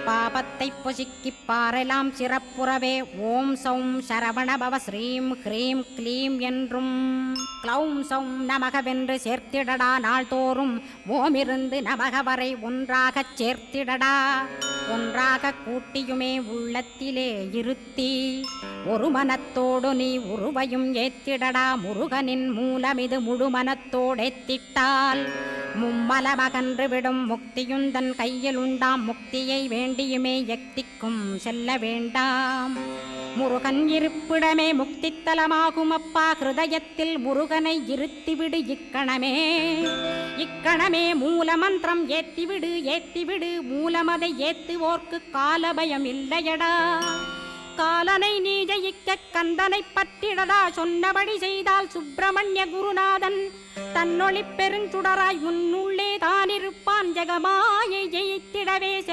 பாபத்தை பொசுக்கிப் பாரெலாம் சிறப்புறவே ஓம் சௌம் சரவணபவ ஸ்ரீம் ஹ்ரீம் க்ளீம் என்றும் க்ளௌம் சௌம் நமகவென்று சேர்த்திடடா நாள்தோறும் ஓமிருந்து நமக வரை ஒன்றாகச் சேர்த்திடடா. ஒன்றாக கூட்டியுமே உள்ளத்திலே இருத்தி ஒரு மனத்தோடு நீ உருவையும் ஏத்திடடா. முருகனின் மூலமிது முழு மனத்தோடேத்திட்டால் மும்மலமகன்று விடும் முக்தியுந்தன் கையில் உண்டாம். முக்தியை வேண்டியுமே யக்திக்கும் செல்ல வேண்டாம். முருகன் இருப்பிடமே முக்தித்தலமாகும் அப்பா. ஹிருதயத்தில் முருகனை இருத்திவிடு இக்கணமே. இக்கணமே மூலமந்திரம் ஏத்திவிடு ஏத்திவிடு. மூலமதை ஏத்துவோர்க்கு காலபயம் இல்லையடா. காலனை நீ ஜெயிக்க கந்தனை பற்றிடடா. சொன்னபடி செய்தால் சுப்பிரமணிய குருநாதன் தன்னொளி பெருஞ்சுடராய் முன்னுள்ளே தானிருப்பான். ஜெகமாயை ஜெயித்திடவே